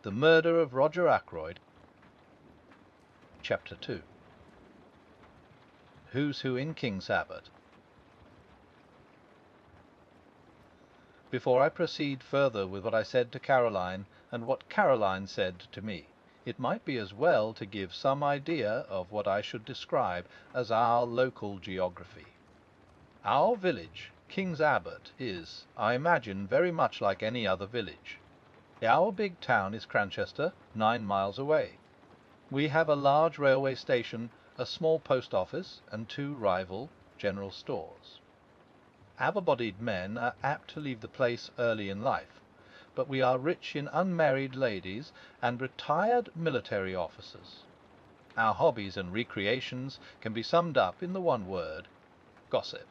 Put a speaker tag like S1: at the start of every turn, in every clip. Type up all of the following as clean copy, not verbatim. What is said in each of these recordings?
S1: The Murder of Roger Ackroyd. Chapter 2. Who's Who in King's Abbott. Before I proceed further with what I said to Caroline and what Caroline said to me, it might be as well to give some idea of what I should describe as our local geography. Our village, King's Abbott, is, I imagine, very much like any other village. Our big town is Cranchester, 9 miles away. We have a large railway station, a small post office, and 2 rival general stores. Able-bodied men are apt to leave the place early in life, but we are rich in unmarried ladies and retired military officers. Our hobbies and recreations can be summed up in the one word: gossip.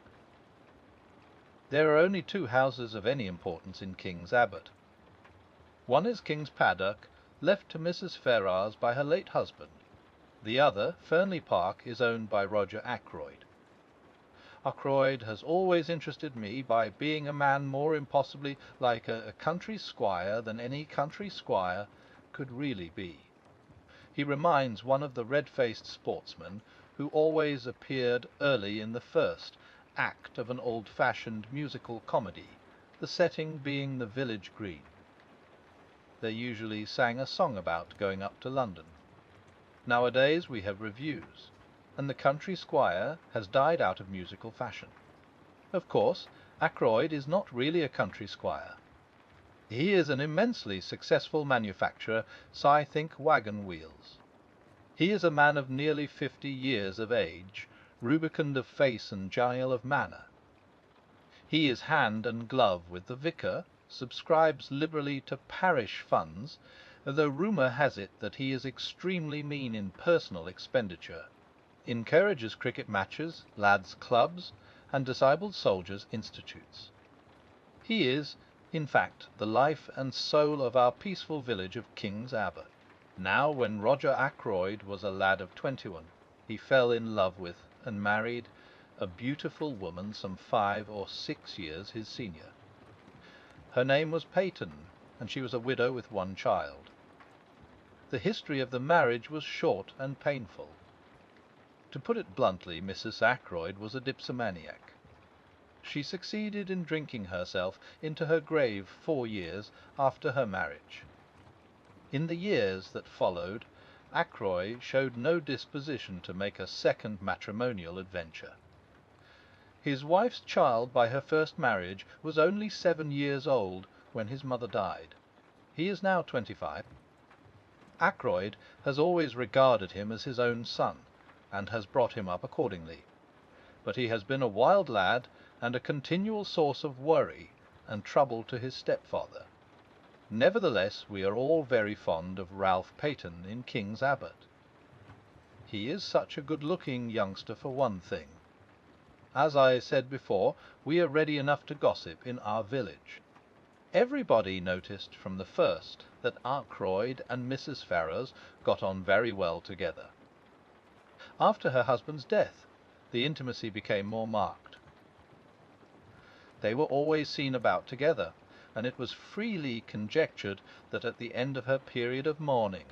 S1: There are only 2 houses of any importance in King's Abbott. One is King's Paddock, left to Mrs. Ferrars by her late husband. The other, Fernley Park, is owned by Roger Ackroyd. Ackroyd has always interested me by being a man more impossibly like a country squire than any country squire could really be. He reminds one of the red-faced sportsmen who always appeared early in the first act of an old-fashioned musical comedy, the setting being the village green. They usually sang a song about going up to London. Nowadays we have revues, and the country squire has died out of musical fashion. Of course, Ackroyd is not really a country squire. He is an immensely successful manufacturer, I think, waggon wheels. He is a man of nearly 50 years of age, rubicund of face and genial of manner. He is hand and glove with the vicar, subscribes liberally to parish funds, though rumour has it that he is extremely mean in personal expenditure, encourages cricket matches, lads' clubs, and disabled soldiers' institutes. He is, in fact, the life and soul of our peaceful village of King's Abbott. Now, when Roger Ackroyd was a lad of 21, he fell in love with and married a beautiful woman some 5 or 6 years his senior. Her name was Peyton, and she was a widow with 1 child. The history of the marriage was short and painful. To put it bluntly, Mrs. Ackroyd was a dipsomaniac. She succeeded in drinking herself into her grave 4 years after her marriage. In the years that followed, Ackroyd showed no disposition to make a second matrimonial adventure. His wife's child by her first marriage was only 7 years old when his mother died. He is now 25. Ackroyd has always regarded him as his own son, and has brought him up accordingly. But he has been a wild lad, and a continual source of worry and trouble to his stepfather. Nevertheless, we are all very fond of Ralph Peyton in King's Abbott. He is such a good-looking youngster for one thing. As I said before, we are ready enough to gossip in our village. Everybody noticed from the first that Ackroyd and Mrs. Ferrars got on very well together. After her husband's death, the intimacy became more marked. They were always seen about together, and it was freely conjectured that at the end of her period of mourning,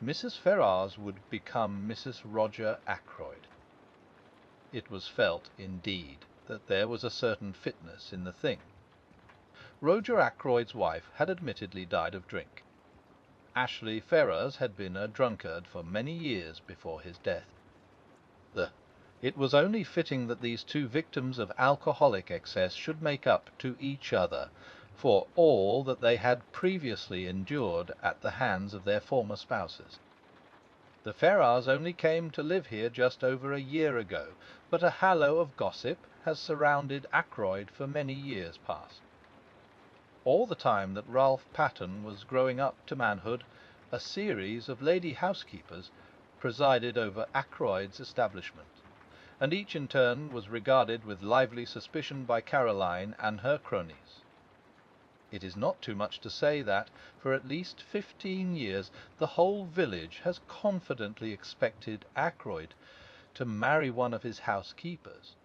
S1: Mrs. Ferrars would become Mrs. Roger Ackroyd. It was felt, indeed, that there was a certain fitness in the thing. Roger Ackroyd's wife had admittedly died of drink. Ashley Ferrars had been a drunkard for many years before his death. It was only fitting that these 2 victims of alcoholic excess should make up to each other for all that they had previously endured at the hands of their former spouses. The Ferrars only came to live here just over a year ago, but a halo of gossip has surrounded Ackroyd for many years past. All the time that Ralph Patten was growing up to manhood, a series of lady housekeepers presided over Ackroyd's establishment, and each in turn was regarded with lively suspicion by Caroline and her cronies. It is not too much to say that, for at least 15 years, the whole village has confidently expected Ackroyd to marry one of his housekeepers.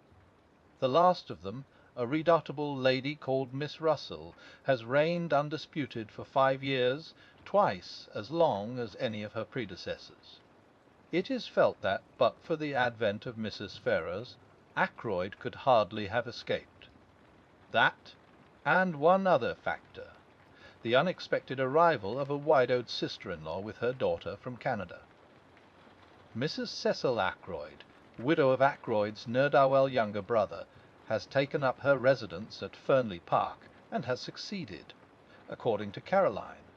S1: The last of them, a redoubtable lady called Miss Russell has reigned undisputed for 5 years, twice as long as any of her predecessors. It is felt that, but for the advent of Mrs. Ferrars, Ackroyd could hardly have escaped. That, and one other factor, the unexpected arrival of a widowed sister-in-law with her daughter from Canada. Mrs. Cecil Ackroyd, widow of Ackroyd's ne'er-do-well younger brother, has taken up her residence at Fernley Park, and has succeeded, according to Caroline,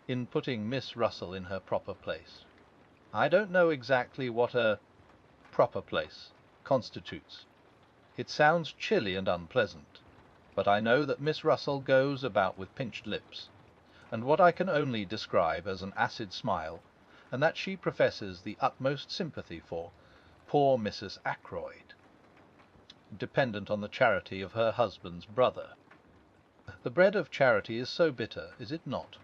S1: in putting Miss Russell in her proper place. I don't know exactly what a proper place constitutes. It sounds chilly and unpleasant, but I know that Miss Russell goes about with pinched lips, and what I can only describe as an acid smile, and that she professes the utmost sympathy for poor Mrs. Ackroyd, dependent on the charity of her husband's brother. The bread of charity is so bitter, is it not?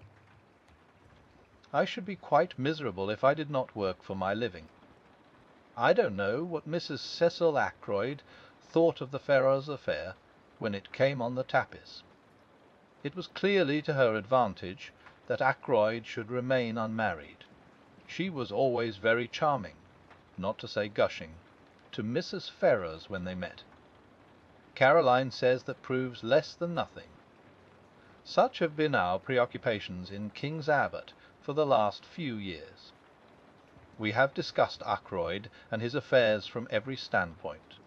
S1: I should be quite miserable if I did not work for my living. I don't know what Mrs. Cecil Ackroyd thought of the Ferrars affair when it came on the tapis. It was clearly to her advantage that Ackroyd should remain unmarried. She was always very charming, not to say gushing, to Mrs. Ferrars when they met. Caroline says that proves less than nothing. Such have been our preoccupations in King's Abbott for the last few years. We have discussed Ackroyd and his affairs from every standpoint.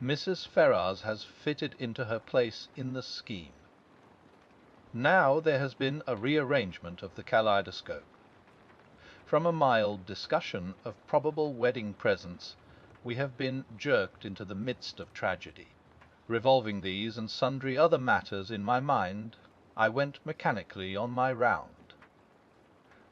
S1: Mrs. Ferrars has fitted into her place in the scheme. Now there has been a rearrangement of the kaleidoscope. From a mild discussion of probable wedding presents, we have been jerked into the midst of tragedy. Revolving these and sundry other matters in my mind, I went mechanically on my round.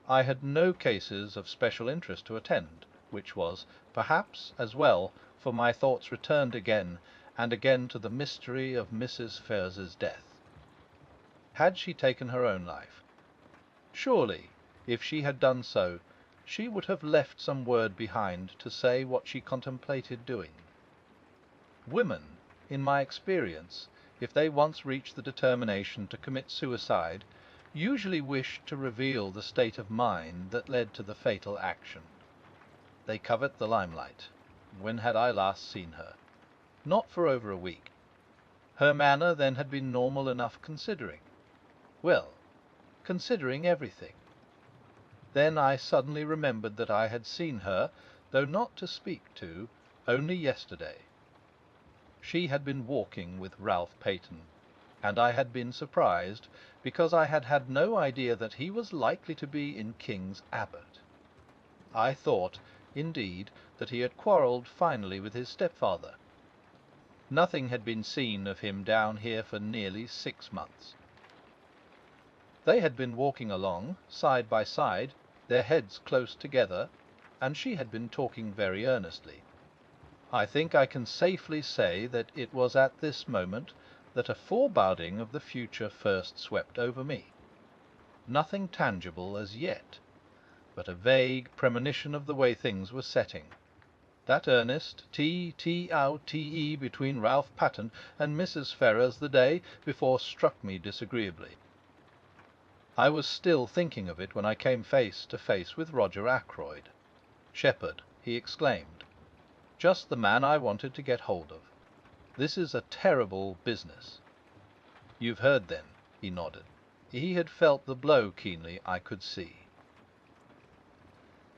S1: I had no cases of special interest to attend, which was, perhaps, as well, for my thoughts returned again and again to the mystery of Mrs. Ferrars's death. Had she taken her own life? Surely, if she had done so, she would have left some word behind to say what she contemplated doing. Women, in my experience, if they once reach the determination to commit suicide, usually wish to reveal the state of mind that led to the fatal action. They covet the limelight. When had I last seen her? Not for over a week. Her manner then had been normal enough considering. Well, considering everything. Then I suddenly remembered that I had seen her, though not to speak to, only yesterday. She had been walking with Ralph Peyton, and I had been surprised, because I had had no idea that he was likely to be in King's Abbott. I thought, indeed, that he had quarrelled finally with his stepfather. Nothing had been seen of him down here for nearly 6 months. They had been walking along, side by side, their heads close together, and she had been talking very earnestly. I think I can safely say that it was at this moment that a foreboding of the future first swept over me. Nothing tangible as yet, but a vague premonition of the way things were setting. That earnest T-T-O-T-E between Ralph Patten and Mrs. Ferrars the day before struck me disagreeably. I was still thinking of it when I came face to face with Roger Ackroyd. "Shepherd," he exclaimed, "just the man I wanted to get hold of. This is a terrible business." "You've heard, then?" he nodded. He had felt the blow keenly, I could see.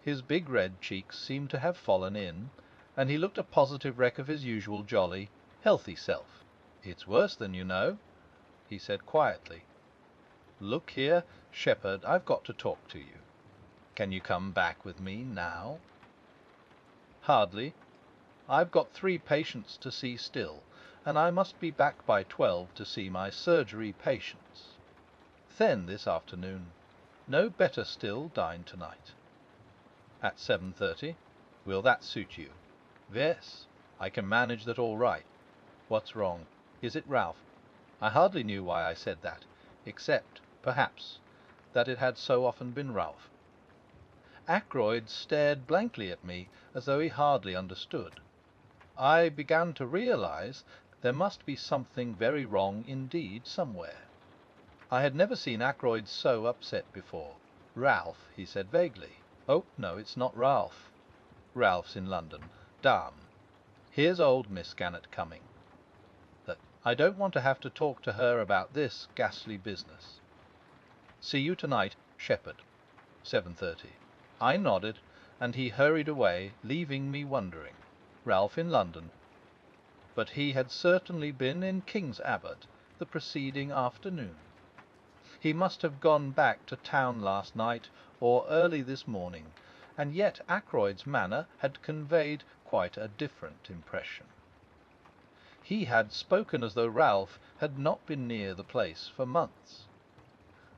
S1: His big red cheeks seemed to have fallen in, and he looked a positive wreck of his usual jolly, healthy self. "It's worse than you know," he said quietly. "Look here, Shepherd, I've got to talk to you. Can you come back with me now?" "Hardly. I've got 3 patients to see still, and I must be back by 12 to see my surgery patients. Then this afternoon. No better still, dine tonight." "At 7:30? Will that suit you?" "Yes, I can manage that all right. What's wrong? Is it Ralph?" I hardly knew why I said that, except, perhaps, that it had so often been Ralph. Ackroyd stared blankly at me, as though he hardly understood. I began to realize There must be something very wrong indeed somewhere. I had never seen Ackroyd so upset before. "Ralph," he said vaguely. "Oh, no, it's not Ralph. Ralph's in London. Damn! Here's old Miss Gannett coming. I don't want to have to talk to her about this ghastly business. See you tonight, Shepherd, 7:30. I nodded, and he hurried away, leaving me wondering. Ralph in London. But he had certainly been in King's Abbot the preceding afternoon. He must have gone back to town last night or early this morning, and yet Ackroyd's manner had conveyed quite a different impression. He had spoken as though Ralph had not been near the place for months.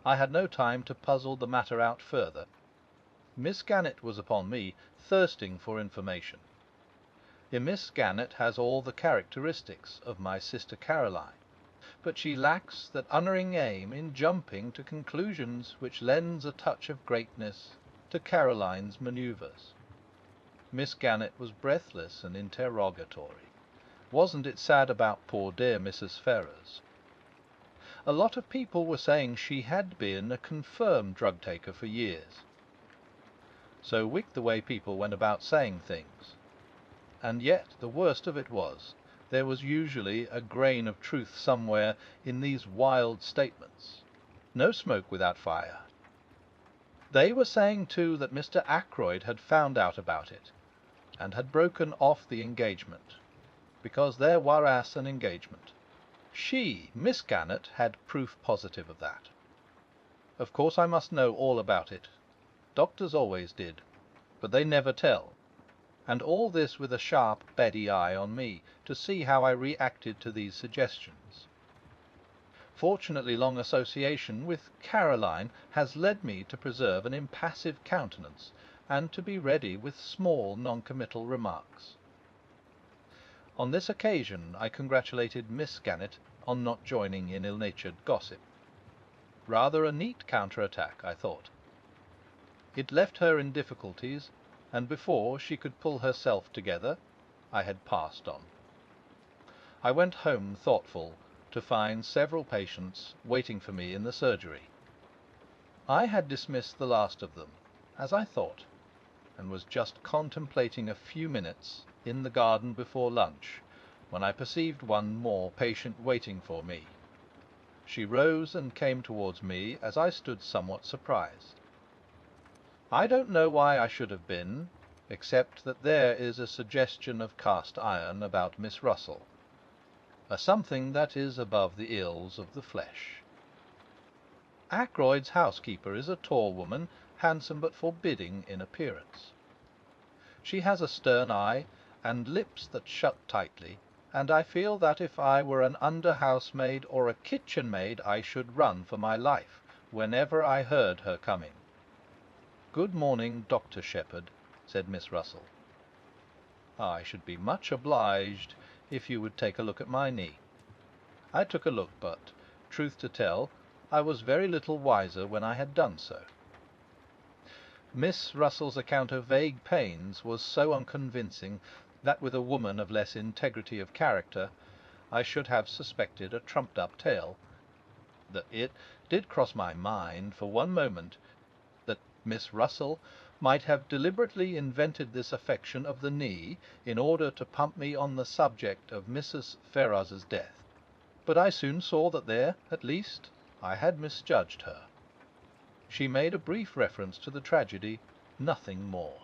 S1: I had no time to puzzle the matter out further. Miss Gannett was upon me, thirsting for information. Miss Gannett has all the characteristics of my sister Caroline, but she lacks that unerring aim in jumping to conclusions which lends a touch of greatness to Caroline's manoeuvres. Miss Gannett was breathless and interrogatory. Wasn't it sad about poor dear Mrs. Ferrars? A lot of people were saying she had been a confirmed drug taker for years. So wicked the way people went about saying things. And yet the worst of it was, there was usually a grain of truth somewhere in these wild statements. No smoke without fire. They were saying, too, that Mr. Ackroyd had found out about it, and had broken off the engagement, because there was an engagement. She, Miss Gannett, had proof positive of that. Of course I must know all about it. Doctors always did, but they never tell. And all this with a sharp, beady eye on me, to see how I reacted to these suggestions. Fortunately, long association with Caroline has led me to preserve an impassive countenance, and to be ready with small non-committal remarks. On this occasion I congratulated Miss Gannett on not joining in ill-natured gossip. Rather a neat counter-attack, I thought. It left her in difficulties, and before she could pull herself together, I had passed on. I went home thoughtful, to find several patients waiting for me in the surgery. I had dismissed the last of them, as I thought, and was just contemplating a few minutes in the garden before lunch, when I perceived one more patient waiting for me. She rose and came towards me as I stood somewhat surprised. I don't know why I should have been, except that there is a suggestion of cast iron about Miss Russell, a something that is above the ills of the flesh. Ackroyd's housekeeper is a tall woman, handsome but forbidding in appearance. She has a stern eye, and lips that shut tightly, and I feel that if I were an under-housemaid or a kitchen-maid I should run for my life whenever I heard her coming. "Good morning, Dr. Shepherd," said Miss Russell. "I should be much obliged if you would take a look at my knee." I took a look, but, truth to tell, I was very little wiser when I had done so. Miss Russell's account of vague pains was so unconvincing that with a woman of less integrity of character I should have suspected a trumped-up tale. That it did cross my mind for one moment that Miss Russell might have deliberately invented this affection of the knee in order to pump me on the subject of Mrs. Ferrars's death. But I soon saw that there, at least, I had misjudged her. She made a brief reference to the tragedy, nothing more.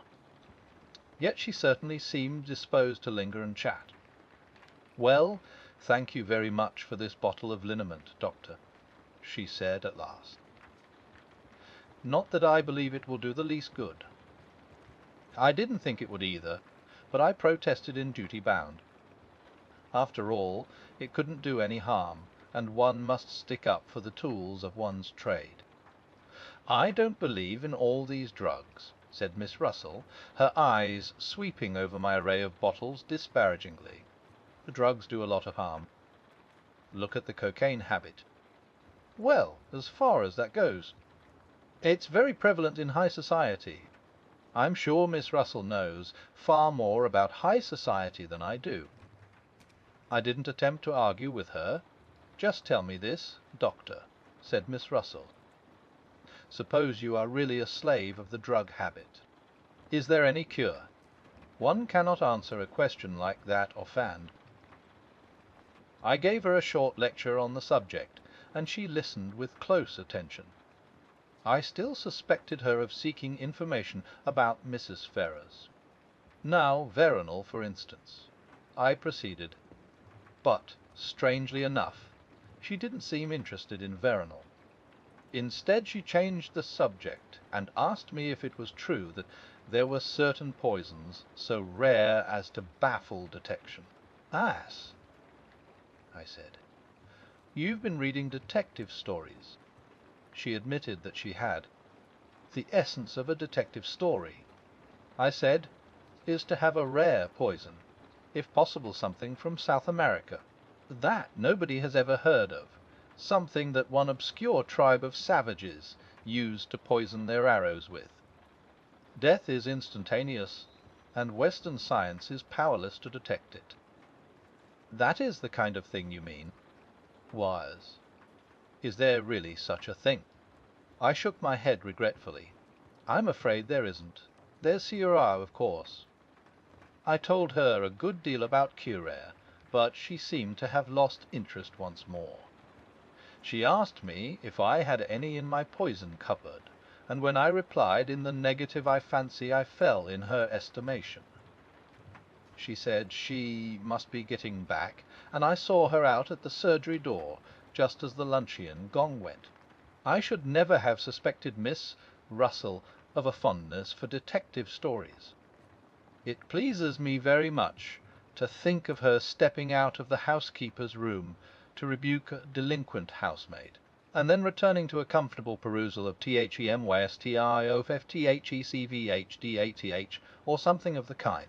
S1: Yet she certainly seemed disposed to linger and chat. "Well, thank you very much for this bottle of liniment, Doctor," she said at last. "Not that I believe it will do the least good." I didn't think it would either, but I protested in duty bound. After all, it couldn't do any harm, and one must stick up for the tools of one's trade. "I don't believe in all these drugs," said Miss Russell, her eyes sweeping over my array of bottles disparagingly. "The drugs do a lot of harm. Look at the cocaine habit." "Well, as far as that goes, it's very prevalent in high society. I'm sure Miss Russell knows far more about high society than I do." I didn't attempt to argue with her. Just tell me this, Doctor, said Miss Russell. Suppose you are really a slave of the drug habit. Is there any cure? One cannot answer a question like that offhand. I gave her a short lecture on the subject, and she listened with close attention. I still suspected her of seeking information about Mrs. Ferrars. Now, Veronal, for instance. I proceeded. But, strangely enough, she didn't seem interested in Veronal. Instead, she changed the subject, and asked me if it was true that there were certain poisons so rare as to baffle detection. Ass, I said. You've been reading detective stories. She admitted that she had. The essence of a detective story, I said, is to have a rare poison, if possible something from South America. That nobody has ever heard of. Something that one obscure tribe of savages used to poison their arrows with. Death is instantaneous, and Western science is powerless to detect it. That is the kind of thing you mean? Was. Is there really such a thing? I shook my head regretfully. I'm afraid there isn't. There's Syrah, of course. I told her a good deal about Curea, but she seemed to have lost interest once more. She asked me if I had any in my poison cupboard, and when I replied in the negative, I fancy I fell in her estimation. She said she must be getting back, and I saw her out at the surgery door just as the luncheon gong went. I should never have suspected Miss Russell of a fondness for detective stories. It pleases me very much to think of her stepping out of the housekeeper's room to rebuke a delinquent housemaid, and then returning to a comfortable perusal of THEMYSTIOFFTHECVHDATH, or something of the kind.